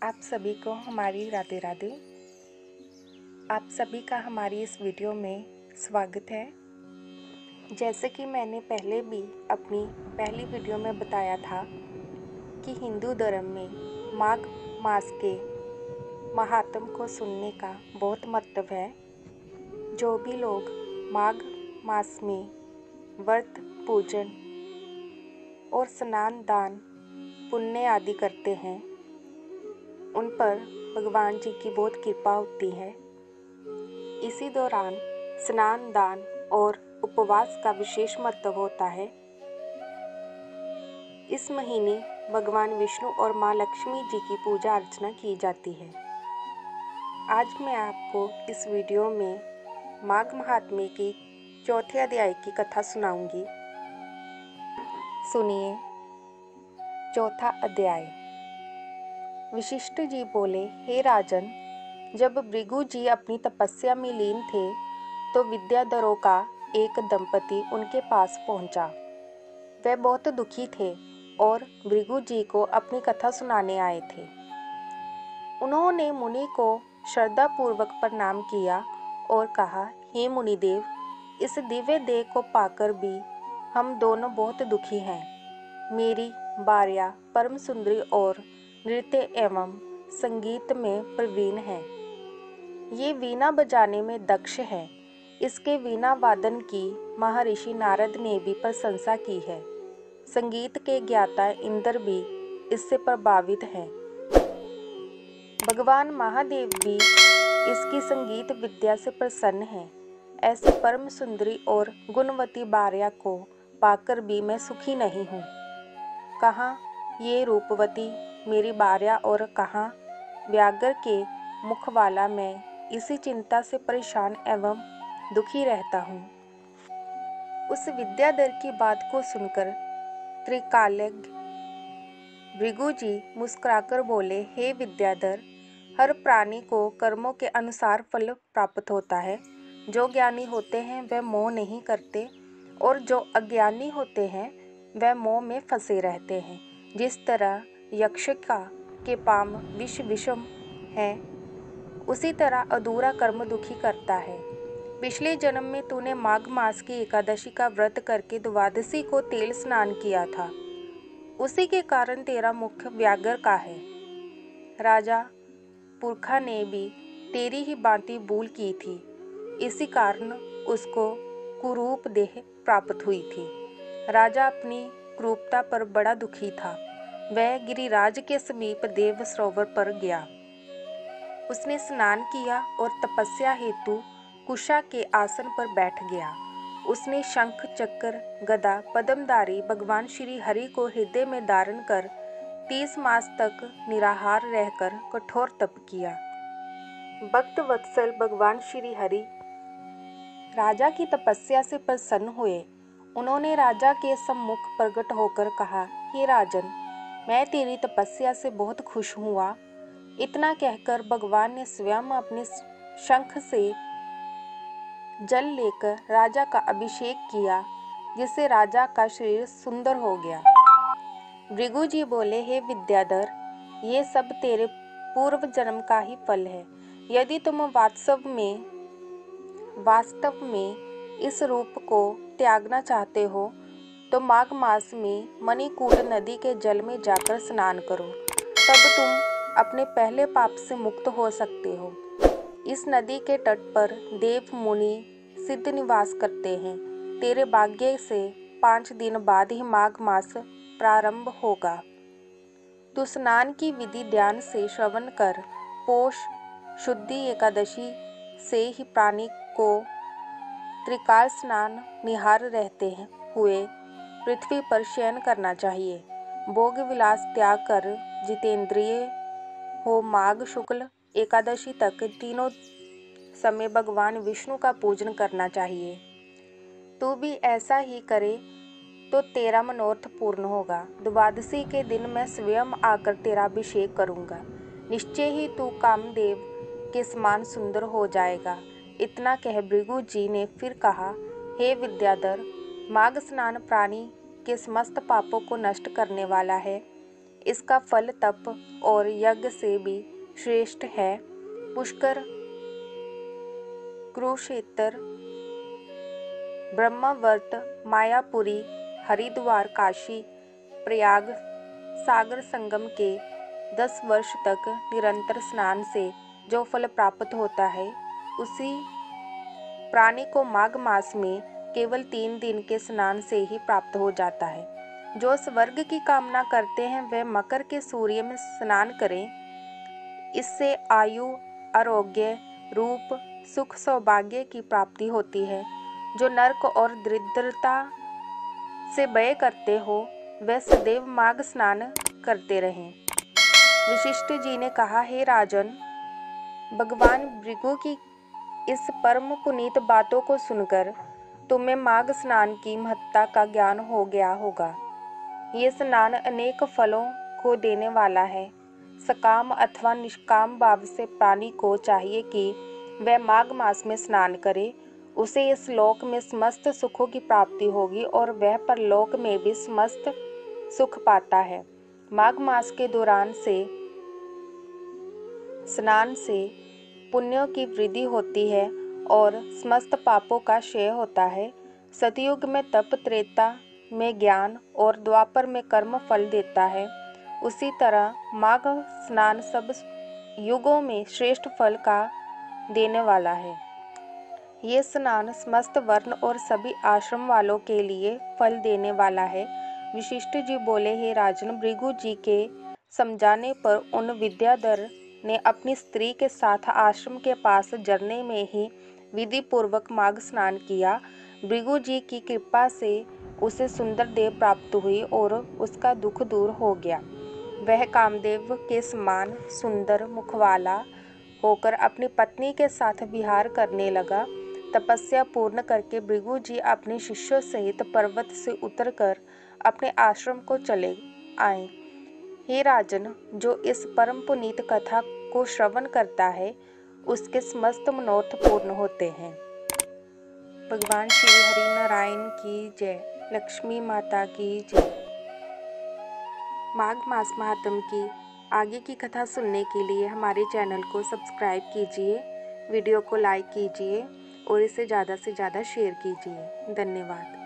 आप सभी को हमारी राधे राधे। आप सभी का हमारी इस वीडियो में स्वागत है। जैसे कि मैंने पहले भी अपनी पहली वीडियो में बताया था कि हिंदू धर्म में माघ मास के महात्म को सुनने का बहुत महत्व है। जो भी लोग माघ मास में व्रत पूजन और स्नान दान पुण्य आदि करते हैं, उन पर भगवान जी की बहुत कृपा होती है। इसी दौरान स्नान दान और उपवास का विशेष महत्व होता है। इस महीने भगवान विष्णु और माँ लक्ष्मी जी की पूजा अर्चना की जाती है। आज मैं आपको इस वीडियो में माघ महात्म्य की चौथे अध्याय की कथा सुनाऊंगी। सुनिए। चौथा अध्याय। वशिष्ठ जी बोले, हे राजन, जब भृगु जी अपनी तपस्या में लीन थे तो विद्याधरों का एक दंपति उनके पास पहुंचा। वे बहुत दुखी थे और भृगु जी को अपनी कथा सुनाने आए थे। उन्होंने मुनि को श्रद्धापूर्वक प्रणाम किया और कहा, हे मुनिदेव, इस दिव्य देह को पाकर भी हम दोनों बहुत दुखी हैं। मेरी भार्या परम सुंदरी और नृत्य एवं संगीत में प्रवीण है। ये वीणा बजाने में दक्ष है। इसके वीणा वादन की महर्षि नारद ने भी प्रशंसा की है। संगीत के ज्ञाता इंद्र भी इससे प्रभावित हैं। भगवान महादेव भी इसकी संगीत विद्या से प्रसन्न हैं। ऐसी परम सुंदरी और गुणवती भार्या को पाकर भी मैं सुखी नहीं हूँ। कहाँ ये रूपवती मेरी भार्या और कहाँ व्याघ्र के मुख वाला मैं इसी चिंता से परेशान एवं दुखी रहता हूँ। उस विद्याधर की बात को सुनकर त्रिकालज्ञ भृगु जी मुस्कुराकर बोले, हे विद्याधर, हर प्राणी को कर्मों के अनुसार फल प्राप्त होता है। जो ज्ञानी होते हैं वह मोह नहीं करते और जो अज्ञानी होते हैं वह मोह में फंसे रहते हैं। जिस तरह यक्षिका के पाम विषम है, उसी तरह अधूरा कर्म दुखी करता है। पिछले जन्म में तूने माघ मास की एकादशी का व्रत करके द्वादशी को तेल स्नान किया था। उसी के कारण तेरा मुख व्याघ्र का है। राजा पुरखा ने भी तेरी ही भांति भूल की थी। इसी कारण उसको कुरूप देह प्राप्त हुई थी। राजा अपनी क्रूरता पर बड़ा दुखी था। वह गिरिराज के समीप देव सरोवर पर गया। उसने स्नान किया और तपस्या हेतु कुशा के आसन पर बैठ गया। उसने शंख चक्र गदा पद्मधारी भगवान श्री हरि को हृदय में धारण कर 30 मास तक निराहार रहकर कठोर तप किया। भक्त वत्सल भगवान श्री हरि राजा की तपस्या से प्रसन्न हुए। उन्होंने राजा के सम्मुख प्रकट होकर कहा, हे राजन, मैं तेरी तपस्या से बहुत खुश हुआ। इतना कहकर भगवान ने स्वयं अपने शंख से जल लेकर राजा का अभिषेक किया, जिससे राजा का शरीर सुंदर हो गया। भृगु जी बोले, हे विद्याधर, ये सब तेरे पूर्व जन्म का ही फल है। यदि तुम वास्तव में इस रूप को त्यागना चाहते हो तो माघ मास में मणिकूट नदी के जल में जाकर स्नान करो। तब तुम अपने पहले पाप से मुक्त हो सकते हो। इस नदी के तट पर देव मुनि सिद्ध निवास करते हैं। तेरे भाग्य से 5 दिन बाद ही माघ मास प्रारंभ होगा। तू स्नान की विधि ध्यान से श्रवण कर। पौष शुद्धि एकादशी से ही प्राणी को त्रिकाल स्नान निहार रहते हुए पृथ्वी पर शयन करना चाहिए। भोग विलास त्याग कर जितेंद्रिय हो माघ शुक्ल एकादशी तक तीनों समय भगवान विष्णु का पूजन करना चाहिए। तू भी ऐसा ही करे तो तेरा मनोरथ पूर्ण होगा। द्वादशी के दिन मैं स्वयं आकर तेरा अभिषेक करूंगा। निश्चय ही तू कामदेव के समान सुंदर हो जाएगा। इतना कह भृगु जी ने फिर कहा, हे विद्याधर, माघ स्नान प्राणी के समस्त पापों को नष्ट करने वाला है। इसका फल तप और यज्ञ से भी श्रेष्ठ है। पुष्कर, कुरुक्षेत्र, ब्रह्मावर्त, मायापुरी, हरिद्वार, काशी, प्रयाग, सागर संगम के 10 वर्ष तक निरंतर स्नान से जो फल प्राप्त होता है, उसी प्राणी को माघ मास में केवल 3 दिन के स्नान से ही प्राप्त हो जाता है। जो स्वर्ग की कामना करते हैं वे मकर के सूर्य में स्नान करें। इससे आयु, आरोग्य, रूप, सुख, सौभाग्य की प्राप्ति होती है। जो नरक और दरिद्रता से भय करते हो वे सदैव माघ स्नान करते रहें। वशिष्ठ जी ने कहा, हे राजन, भगवान भृगु की इस परम पुनीत बातों को सुनकर तुम्हें माघ स्नान की महत्ता का ज्ञान हो गया होगा। ये स्नान अनेक फलों को देने वाला है। सकाम अथवा निष्काम भाव से प्राणी को चाहिए कि वह माघ मास में स्नान करे। उसे इस लोक में समस्त सुखों की प्राप्ति होगी और वह परलोक में भी समस्त सुख पाता है। माघ मास के दौरान से स्नान से पुण्यों की वृद्धि होती है और समस्त पापों का क्षय होता है। सतयुग में तप, त्रेता में ज्ञान और द्वापर में कर्म फल देता है। उसी तरह माघ स्नान सब युगों में श्रेष्ठ फल का देने वाला है। ये स्नान समस्त वर्ण और सभी आश्रम वालों के लिए फल देने वाला है। वशिष्ठ जी बोले, हे राजन, भृगु जी के समझाने पर उन विद्याधर ने अपनी स्त्री के साथ आश्रम के पास झरने में ही विधि पूर्वक माघ स्नान किया। भृगु जी की कृपा से उसे सुंदर देह प्राप्त हुई और उसका दुख दूर हो गया। वह कामदेव के समान सुंदर मुखवाला होकर अपनी पत्नी के साथ विहार करने लगा। तपस्या पूर्ण करके भृगु जी अपने शिष्यों सहित पर्वत से उतरकर अपने आश्रम को चले आए। हे राजन, जो इस परम पुनीत कथा को श्रवण करता है उसके समस्त मनोरथ पूर्ण होते हैं। भगवान श्री हरि नारायण की जय। लक्ष्मी माता की जय। माघ मास महात्म की आगे की कथा सुनने के लिए हमारे चैनल को सब्सक्राइब कीजिए, वीडियो को लाइक कीजिए और इसे ज़्यादा से ज़्यादा शेयर कीजिए। धन्यवाद।